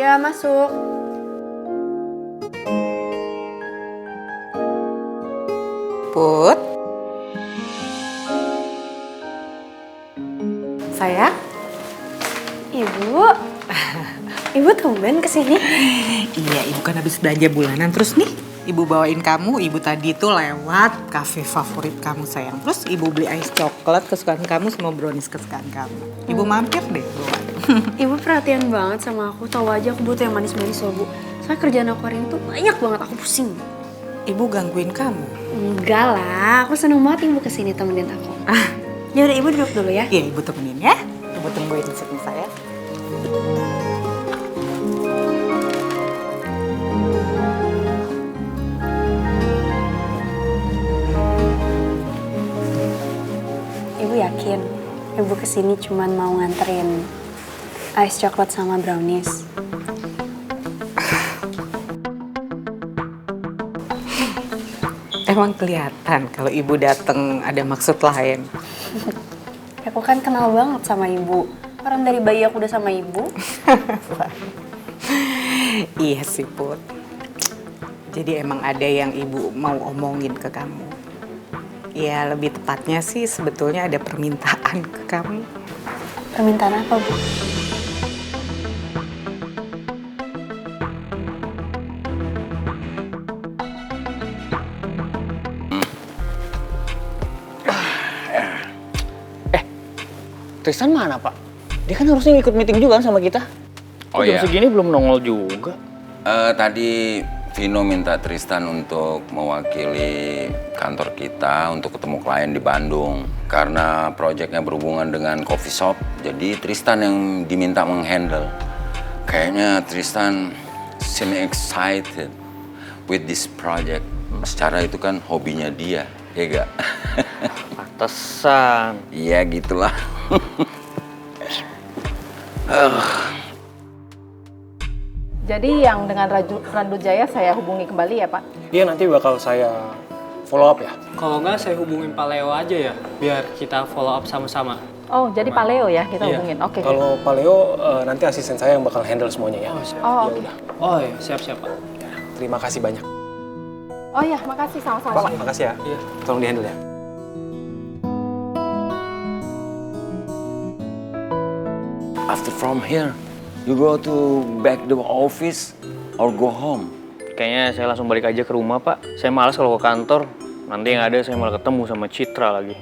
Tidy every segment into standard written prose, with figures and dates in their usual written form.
Iya, masuk. Put. Sayang. Ibu. Ibu tumben kesini? Iya, ibu kan habis belanja bulanan. Terus nih, ibu bawain kamu. Ibu tadi tuh lewat kafe favorit kamu, sayang. Terus ibu beli ice coklat kesukaan kamu sama brownies kesukaan kamu. Ibu mampir deh bawain. Ibu perhatian banget sama aku. Tahu aja aku butuh yang manis-manis loh, Bu. Soalnya kerjaan aku hari ini tuh banyak banget. Aku pusing. Ibu gangguin kamu? Enggak lah. Aku seneng banget ibu kesini temenin aku. Ya udah, ibu duduk dulu ya. Iya, ibu temenin ya. Ibu tungguin di sini, saya. Ibu yakin ibu kesini cuman mau nganterin ice coklat sama brownies? Emang kelihatan kalau ibu datang ada maksud lain. Aku kan kenal banget sama ibu. Orang dari bayi aku udah sama ibu. Iya sih, Put. Jadi emang ada yang ibu mau omongin ke kamu. Ya lebih tepatnya sih sebetulnya ada permintaan ke kamu. Permintaan apa, Bu? Tristan mana, Pak? Dia kan harusnya ikut meeting juga kan sama kita. Oh jam iya. segini belum nongol juga. Tadi Vino minta Tristan untuk mewakili kantor kita untuk ketemu klien di Bandung. Karena proyeknya berhubungan dengan coffee shop, jadi Tristan yang diminta menghandle. Kayaknya Tristan seem excited with this project. Secara itu kan hobinya dia, ya gak? Pantesan. Iya gitulah. Jadi yang dengan Randu Jaya saya hubungi kembali ya Pak? Iya, nanti bakal saya follow up ya. Kalau nggak saya hubungin Pak Leo aja ya, biar kita follow up sama-sama. Oh, jadi Pak Leo ya kita Iya. hubungin. Oke. Kalau Pak Leo, nanti asisten saya yang bakal handle semuanya ya. Oh, Ya oke. udah. Oh ya, siap-siap Pak. Terima kasih banyak. Oh ya, makasih sama-sama. Pak, makasih ya. Iya. Tolong di handle ya. After from here, you go to back the office or go home? Kayaknya saya langsung balik aja ke rumah, Pak. Saya malas kalau ke kantor. Nanti yang ada saya malah ketemu sama Citra lagi.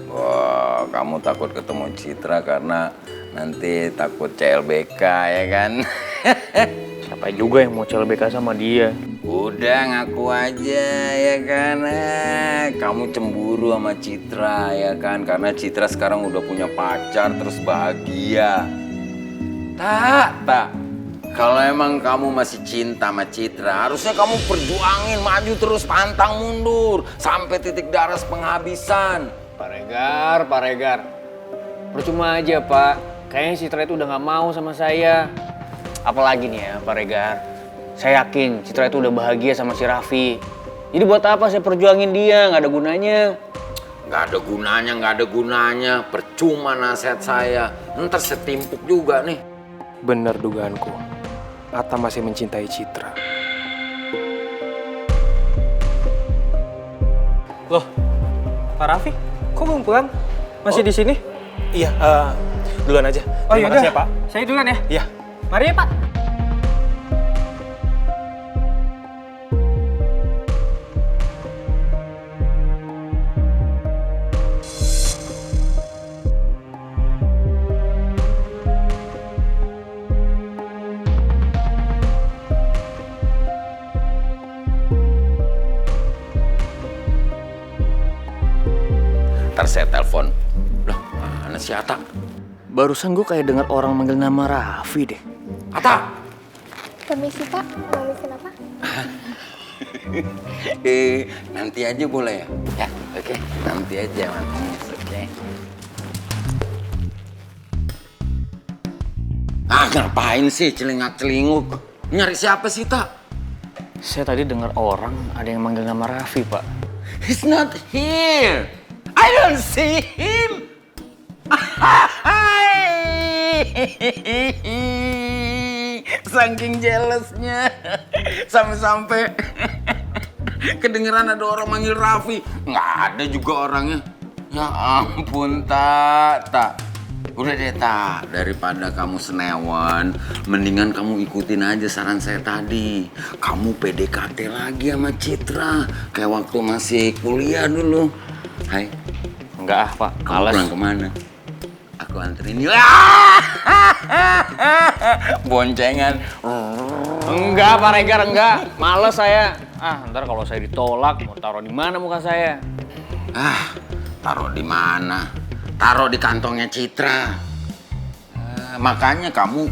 Wah, kamu takut ketemu Citra karena nanti takut CLBK ya kan? Siapa juga yang mau CLBK sama dia? Udah ngaku aja ya kan? Kamu cemburu sama Citra ya kan? Karena Citra sekarang udah punya pacar terus bahagia. Tak. Kalau emang kamu masih cinta sama Citra, harusnya kamu perjuangin, maju terus, pantang mundur, sampai titik darah penghabisan. Pak Regar. Percuma aja, Pak. Kayaknya Citra itu udah gak mau sama saya. Apalagi nih ya, Pak Regar. Saya yakin Citra itu udah bahagia sama si Raffi. Jadi buat apa saya perjuangin dia? Gak ada gunanya. Nggak ada gunanya. Percuma nasihat saya. Ntar setimpuk juga nih. Bener dugaanku. Atta masih mencintai Citra. Loh, Pak Raffi, kok belum pulang? Masih di sini? Iya, duluan aja. Oh Terima yaudah, kasih ya, Pak. saya duluan ya. Iya. Mari ya Pak. Ntar saya telepon. Loh, mana si Atta? Barusan gue kayak dengar orang manggil nama Raffi deh. Atta! Permisi Pak, mau mesin apa? Nanti aja boleh ya? Ya, oke. Nanti aja, Mas. Oke. Ngapain sih celingak-celinguk? Nyari siapa sih, Tak? Saya tadi dengar orang ada yang manggil nama Raffi, Pak. He's not here. I don't see him. Saking jealousnya. Sampai-sampai kedengeran ada orang manggil Raffi. Nggak ada juga orangnya. Ya ampun, Tak. Udah deh, Tak. Daripada kamu senewan, mendingan kamu ikutin aja saran saya tadi. Kamu PDKT lagi sama Citra. Kayak waktu masih kuliah dulu. Hai. Enggak ah, Pak. Kamu Males. pulang kemana? Aku anterin yuk. Boncengan. Enggak, Pak Regar, enggak. Males saya. Ntar kalau saya ditolak, mau taruh di mana muka saya? Taruh di mana? Taruh di kantongnya Citra. Makanya kamu,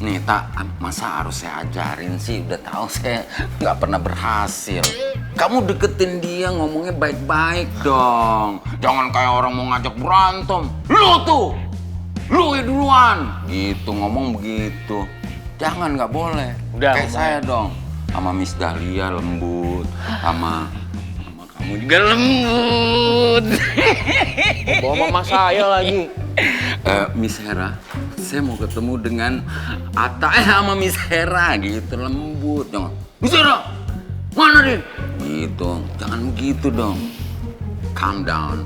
nih Tak, masa harus saya ajarin sih? Udah tahu saya nggak pernah berhasil. Kamu deketin dia, ngomongnya baik-baik dong. Jangan kayak orang mau ngajak berantem. Lu duluan. Gitu, ngomong begitu. Jangan, nggak boleh. Udah, kayak saya dong. Sama Miss Dahlia lembut. Sama kamu juga lembut. Bawa mama saya lagi. Miss Hera, saya mau ketemu dengan Atta sama Miss Hera gitu, lembut. Jangan, Miss Hera, mana dia? Gitu, jangan begitu dong. Calm down.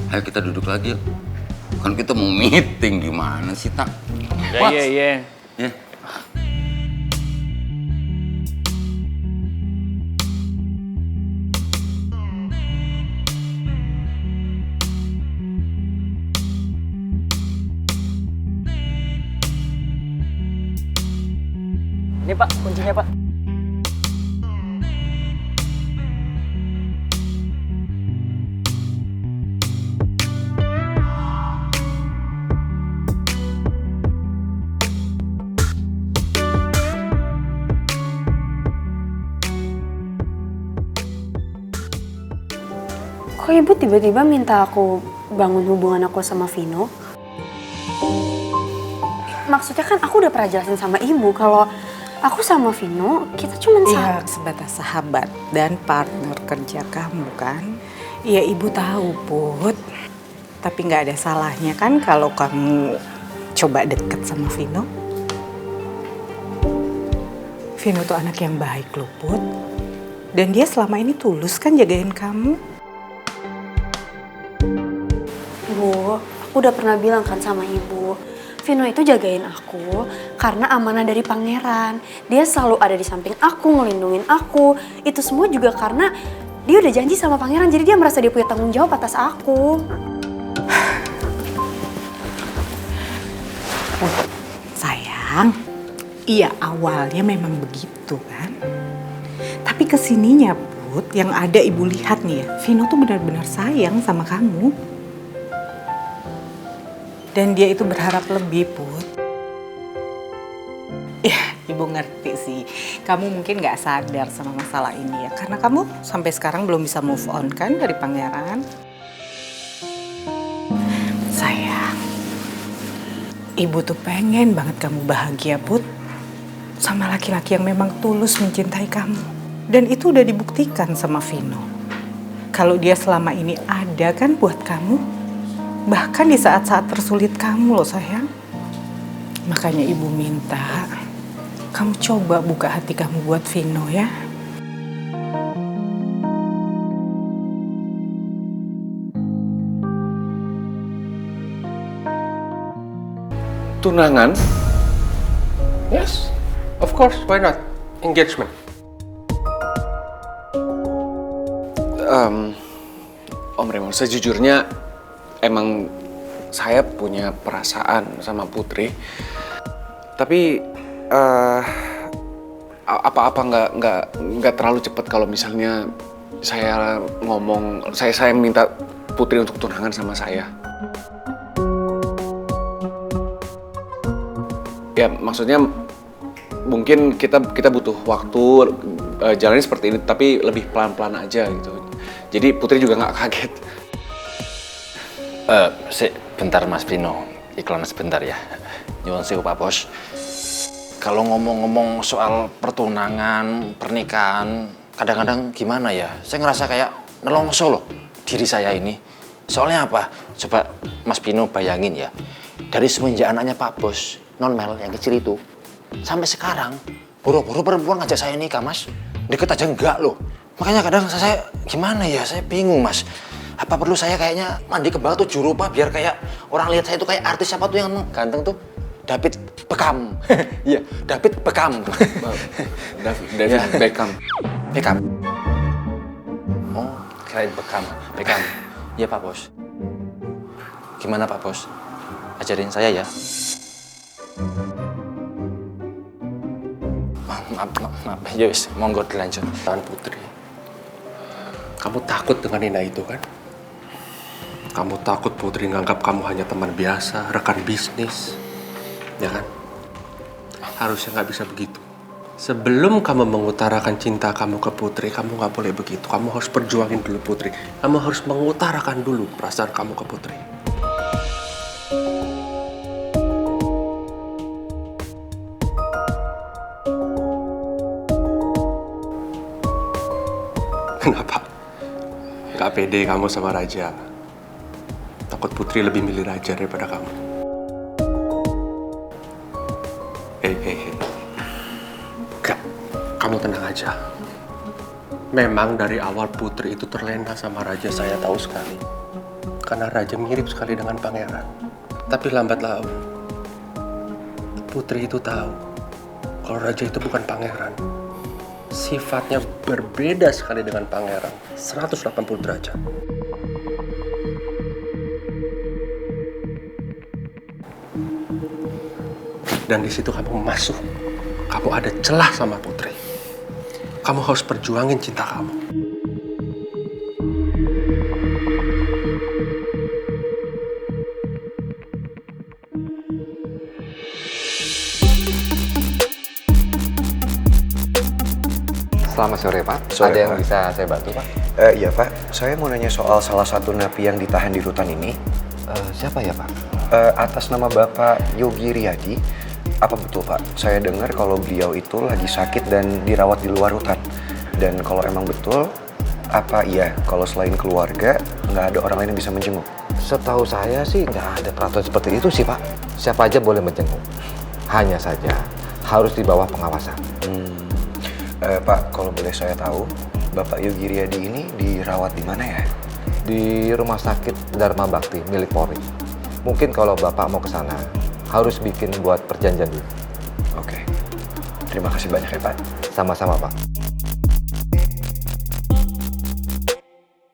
Ayo kita duduk lagi yuk. Kan kita mau meeting, gimana sih, Tak? Iya. Ya. Ini Pak, kuncinya Pak. Kok ibu tiba-tiba minta aku bangun hubungan aku sama Vino? Maksudnya kan aku udah pernah jelasin sama ibu kalau aku sama Vino, kita cuma Iya, sebatas sahabat dan partner kerja kamu kan. Iya, ibu tahu, Put. Tapi nggak ada salahnya kan kalau kamu coba deket sama Vino. Vino tuh anak yang baik loh, Put. Dan dia selama ini tulus kan jagain kamu. Bu, aku udah pernah bilang kan sama ibu, Vino itu jagain aku karena amanah dari pangeran. Dia selalu ada di samping aku, ngelindungin aku. Itu semua juga karena dia udah janji sama pangeran, jadi dia merasa dia punya tanggung jawab atas aku. Sayang, iya awalnya memang begitu kan. Tapi kesininya, Put, yang ada ibu lihat nih ya, Vino tuh benar-benar sayang sama kamu. Dan dia itu berharap lebih, Put. Ya, ibu ngerti sih. Kamu mungkin gak sadar sama masalah ini ya. Karena kamu sampai sekarang belum bisa move on kan dari pangeran. Sayang, ibu tuh pengen banget kamu bahagia, Put. Sama laki-laki yang memang tulus mencintai kamu. Dan itu udah dibuktikan sama Vino. Kalau dia selama ini ada kan buat kamu. Bahkan di saat-saat tersulit kamu loh sayang. Makanya ibu minta kamu coba buka hati kamu buat Vino ya. Tunangan? Yes, of course, why not? Engagement. Om Raymond, sejujurnya emang saya punya perasaan sama Putri, tapi apa-apa nggak terlalu cepat kalau misalnya saya ngomong, saya minta Putri untuk tunangan sama saya. Ya maksudnya mungkin kita butuh waktu jalannya seperti ini, tapi lebih pelan-pelan aja gitu. Jadi Putri juga nggak kaget. Bentar Mas Vino, iklan sebentar ya. Nyuwun sewu Pak Bos. Kalau ngomong-ngomong soal pertunangan, pernikahan, kadang-kadang gimana ya? Saya ngerasa kayak nelongso loh diri saya ini. Soalnya apa? Coba Mas Vino bayangin ya. Dari semenjak anaknya Pak Bos, Non Mel yang kecil itu, sampai sekarang buru-buru perempuan ngajak saya nikah, Mas. Deket aja enggak loh. Makanya kadang saya gimana ya, saya bingung, Mas. Apa perlu saya kayaknya mandi ke bawah 7 rupa biar kayak orang lihat saya itu kayak artis siapa tuh yang ganteng tuh? David Beckham. Iya, David Beckham. David Beckham. Beckham. Oh, kirain Beckham. Beckham. Iya, Pak Bos. Gimana, Pak Bos? Ajarin saya ya. Maaf. Yus, monggo dilanjut. Tahan Putri. Kamu takut dengan Nina itu kan? Kamu takut Putri nganggap kamu hanya teman biasa, rekan bisnis. Ya kan? Harusnya nggak bisa begitu. Sebelum kamu mengutarakan cinta kamu ke Putri, kamu nggak boleh begitu. Kamu harus perjuangin dulu Putri. Kamu harus mengutarakan dulu perasaan kamu ke Putri. Kenapa? Gak pede kamu sama Raja. Takut Putri lebih milih Raja daripada kamu. Hei. Gak, kamu tenang aja. Memang dari awal Putri itu terlena sama Raja, saya tahu sekali. Karena Raja mirip sekali dengan pangeran. Tapi lambat laun, Putri itu tahu kalau Raja itu bukan pangeran. Sifatnya berbeda sekali dengan pangeran, 180 derajat. Dan di situ kamu masuk, kamu ada celah sama Putri. Kamu harus perjuangin cinta kamu. Selamat sore, Pak. Sore, Ada yang Pak. bisa saya bantu, Pak? Iya, Pak. Saya mau nanya soal salah satu napi yang ditahan di rutan ini. Siapa ya, Pak? Atas nama Bapak Yogi Riyadi. Apa betul, Pak? Saya dengar kalau beliau itu lagi sakit dan dirawat di luar rutan. Dan kalau emang betul, apa iya kalau selain keluarga, nggak ada orang lain yang bisa menjenguk? Setahu saya sih nggak ada peraturan seperti itu sih, Pak. Siapa aja boleh menjenguk. Hanya saja harus di bawah pengawasan. Pak, kalau boleh saya tahu, Bapak Yogi Riyadi ini dirawat di mana ya? Di Rumah Sakit Dharma Bakti milik Polri. Mungkin kalau Bapak mau ke sana, harus bikin buat perjanjian dulu. Oke. Terima kasih banyak ya, Pak. Sama-sama, Pak.